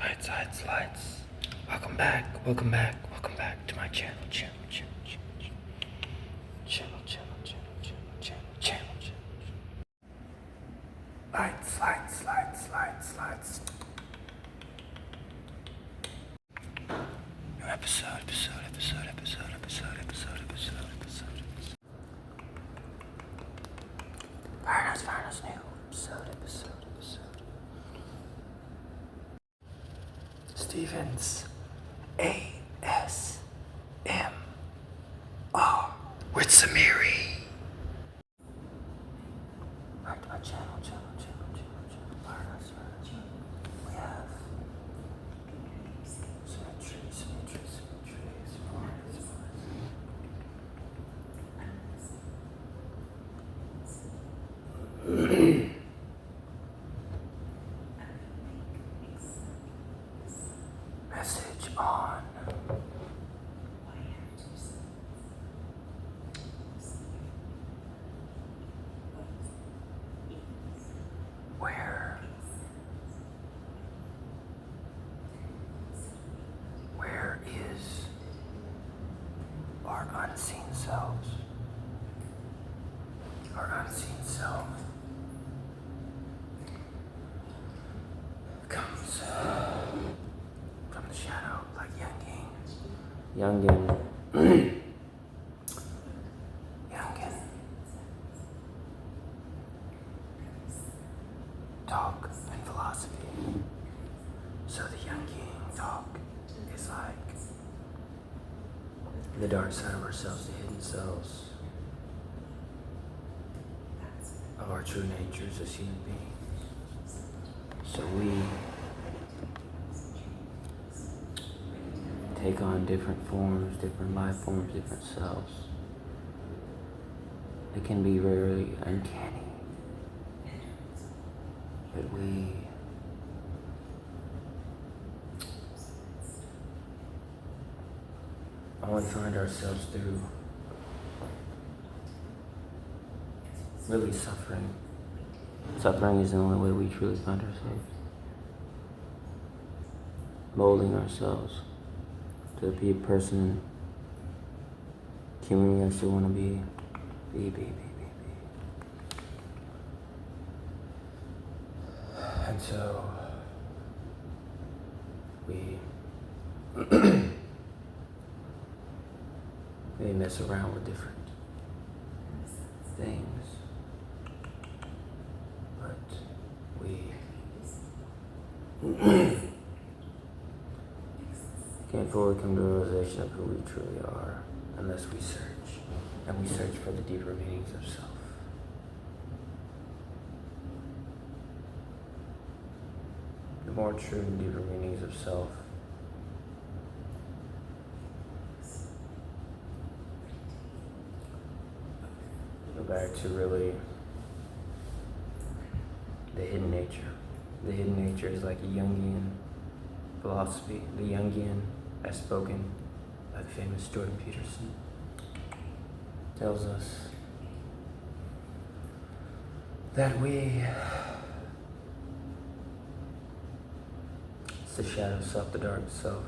Lights. Welcome back to my channel. Lights. New episode. Firehouse, new episode. Stevens ASMR with Simitri. Back to my channel. Firehouse. We have Simitri. Message on where is our unseen selves? Our unseen self comes from the shadow like Youngin. Talk and philosophy. So the Youngin talk is like the dark side of ourselves, the hidden selves of our true natures as human beings. So we take on different forms, different life forms, different selves. It can be very uncanny. But we only find ourselves through really suffering. Suffering is the only way we truly find ourselves. Molding ourselves to be a person, human we actually want to be. And so we mess around with different things, but we can't fully come to a realization of who we truly are unless we search, and we search for the deeper meanings of self. The more true and deeper meanings of self go back to really the hidden nature. The hidden nature is like a Jungian philosophy. The Jungian, as spoken by the famous Jordan Peterson, tells us that it's the shadow self, the dark self.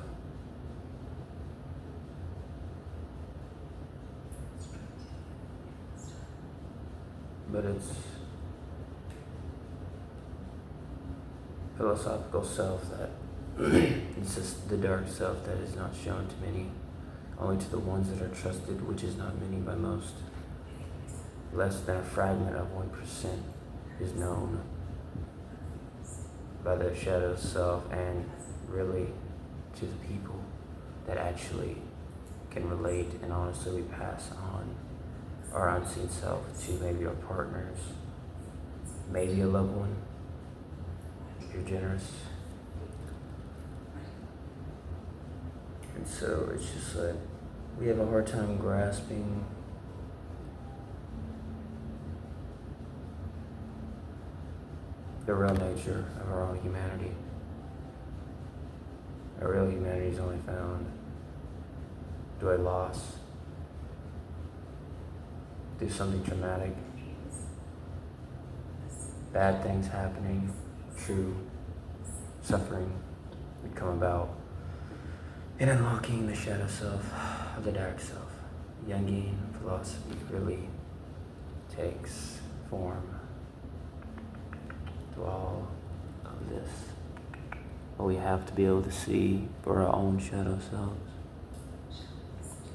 But it's philosophical self that it's just the dark self that is not shown to many, only to the ones that are trusted, which is not many by most. Less than a fragment of 1% is known by the shadow self, and really to the people that actually can relate and honestly pass on our unseen self to maybe our partners, maybe a loved one, if you're generous. And so it's just like we have a hard time grasping the real nature of our own humanity. Our real humanity is only found through a loss, through something traumatic, bad things happening, true suffering, we come about in unlocking the shadow self of the dark self. Jungian philosophy really takes form through all of this. But we have to be able to see for our own shadow selves.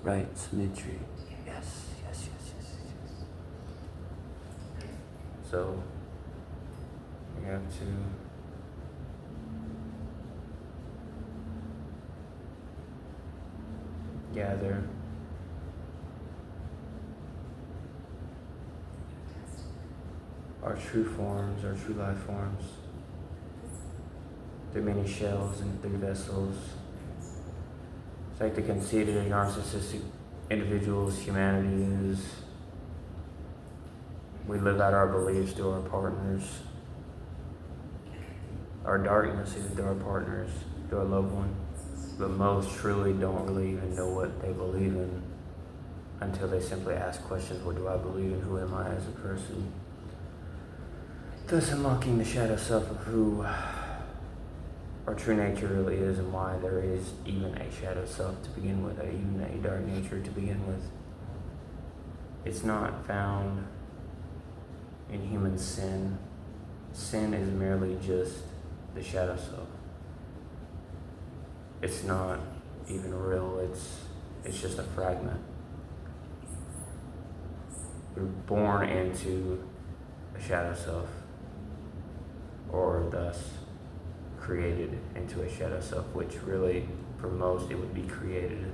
Right, Simitri. Yes. So we have to gather our true forms, our true life forms, through many shells and through vessels. It's like the conceited, narcissistic individuals humanity is. We live out our beliefs through our partners, our darkness even through our partners, through our loved one. But most truly don't really even know what they believe in until they simply ask questions. What do I believe in? Who am I as a person? Thus unlocking the shadow self of who our true nature really is and why there is even a shadow self to begin with, even a dark nature to begin with. It's not found in human sin. Sin is merely just the shadow self. It's not even real, it's just a fragment. You're born into a shadow self, or thus created into a shadow self, which really, for most, it would be created.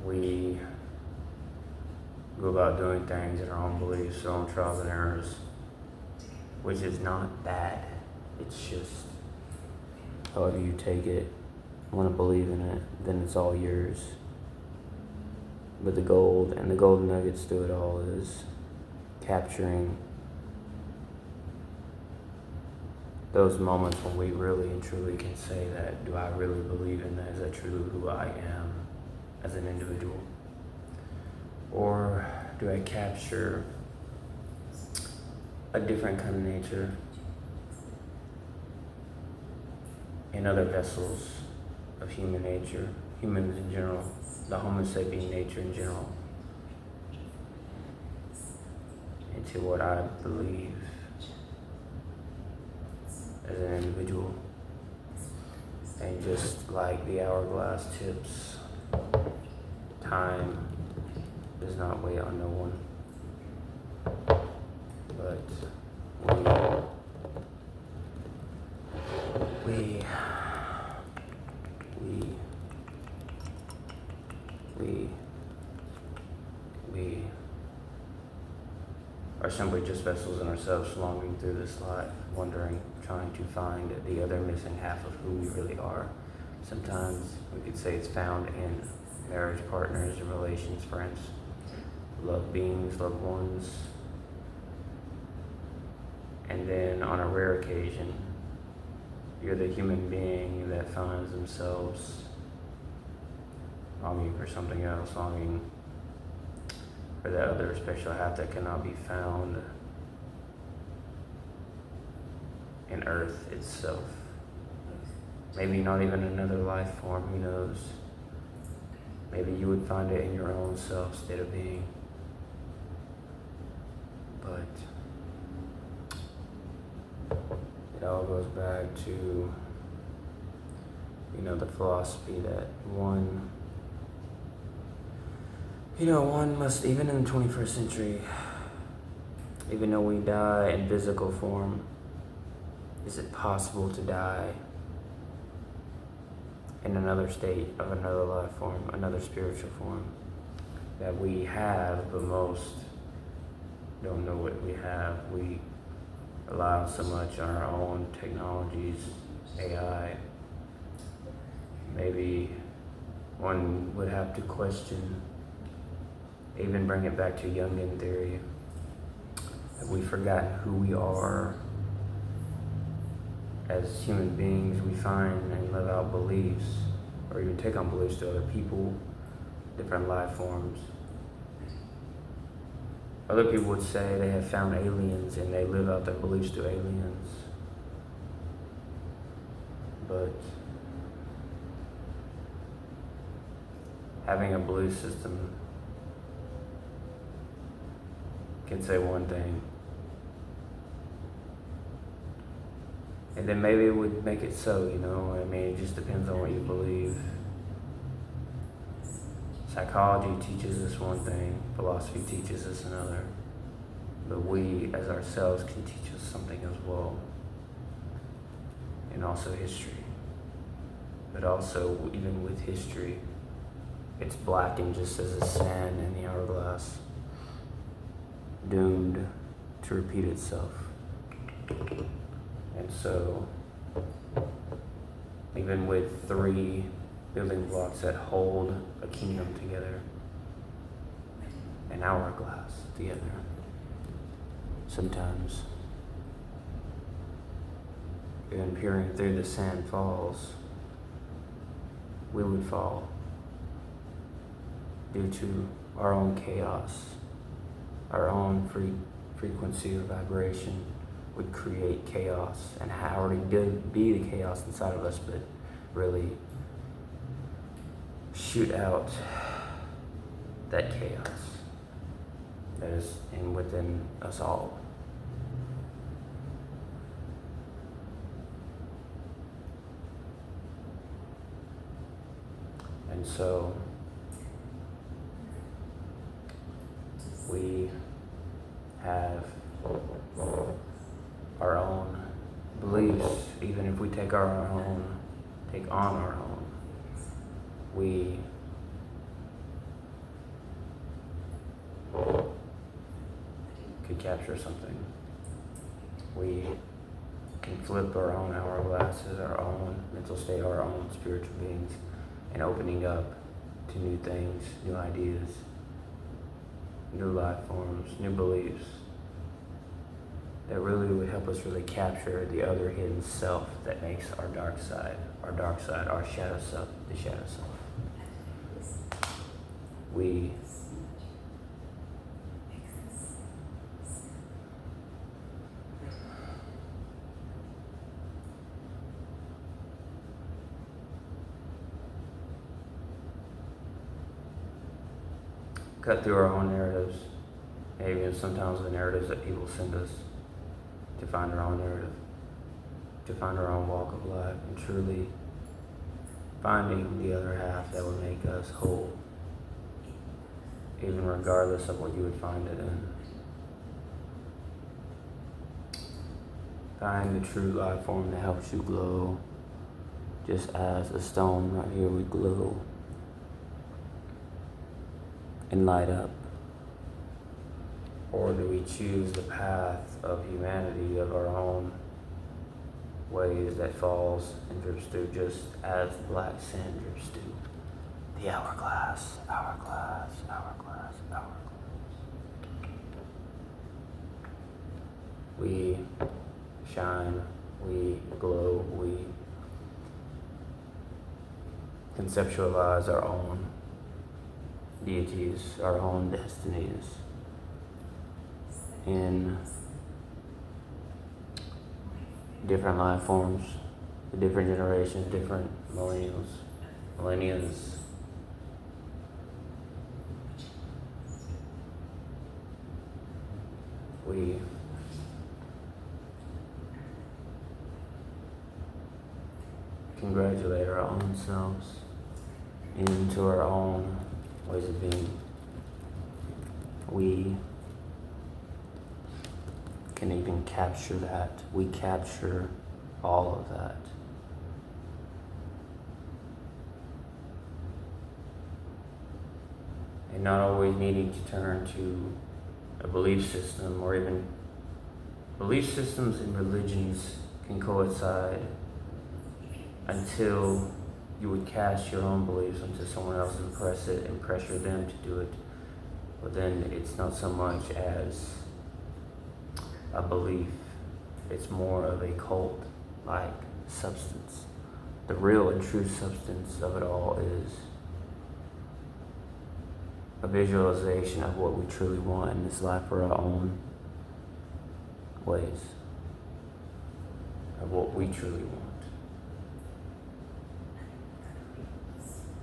We go about doing things in our own beliefs, our own trials and errors, which is not bad. It's just, however you take it, want to believe in it, then it's all yours. But the gold and the golden nuggets through it all is capturing those moments when we really and truly can say that, do I really believe in that? Is that truly who I am as an individual? Or do I capture a different kind of nature in other vessels of human nature, humans in general, the Homo sapien nature in general, into what I believe as an individual? And just like the hourglass tips, time does not wait on no one, but we are simply just vessels in ourselves longing through this life, wondering, trying to find the other missing half of who we really are. Sometimes we could say it's found in marriage partners and relations, friends, loved beings, loved ones. And then on a rare occasion, you're the human being that finds themselves longing for something else, longing for that other special half that cannot be found in Earth itself. Maybe not even another life form, who knows? Maybe you would find it in your own self state of being. But it all goes back to, the philosophy that one must, even in the 21st century, even though we die in physical form, is it possible to die in another state of another life form, another spiritual form that we have, but most don't know what we have. We rely so much on our own technologies, AI. Maybe one would have to question, even bring it back to Jungian theory, that we've forgotten who we are as human beings. We find and live out beliefs, or even take on beliefs to other people, different life forms. Other people would say they have found aliens and they live out their beliefs to aliens. but having a belief system can say one thing, and then maybe it would make it so, I mean, it just depends on what you believe. Psychology teaches us one thing, philosophy teaches us another, but we as ourselves can teach us something as well, and also history. But also, even with history, it's blackened just as the sand in the hourglass, doomed to repeat itself. And so, even with 3 building blocks that hold a kingdom together, an hourglass together, sometimes even peering through the sand falls, we would fall due to our own chaos, our own frequency or vibration would create chaos, and already did be the chaos inside of us, but really shoot out that chaos that is within us all. And so we have our own beliefs. Even if we take on our own, we could capture something. We can flip our own hourglasses, our own mental state, our own spiritual beings, and opening up to new things, new ideas, new life forms, new beliefs that really would help us really capture the other hidden self that makes our dark side, our shadow self, the shadow self. We cut through our own narratives, maybe even sometimes the narratives that people send us, to find our own narrative, to find our own walk of life, and truly finding the other half that would make us whole, even regardless of what you would find it in. Find the true life form that helps you glow, just as a stone right here would glow and light up. Or do we choose the path of humanity, of our own ways that falls and drips through, just as black sand drips through the hourglass, hourglass, hourglass, hourglass. We shine, we glow, we conceptualize our own deities, our own destinies in different life forms, different generations, different millennials. We congratulate our own selves into our own ways of being. We can even capture that. We capture all of that. And not always needing to turn to a belief system, or even belief systems and religions can coincide until you would cast your own beliefs onto someone else and press it and pressure them to do it. But then it's not so much as a belief, it's more of a cult-like substance. The real and true substance of it all is a visualization of what we truly want in this life for our own ways, of what we truly want.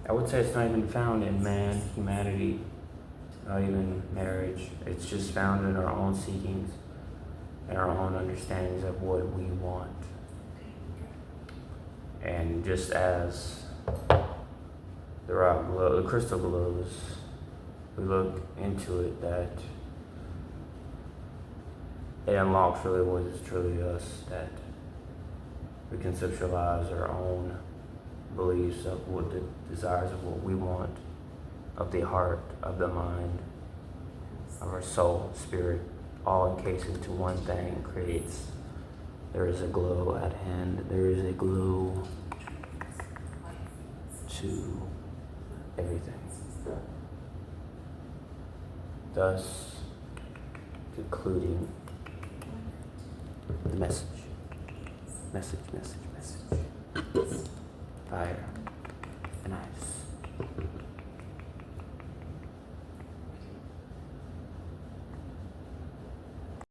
I would say it's not even found in man, humanity, not even marriage. It's just found in our own seekings and our own understandings of what we want. And just as the rock glow, the crystal glows, we look into it, that it unlocks really what is truly us, that we conceptualize our own beliefs of what the desires of what we want, of the heart, of the mind, of our soul, spirit, all encased into one thing creates. There is a glow at hand. There is a glow to everything. Thus, concluding the message. Message. Fire and ice.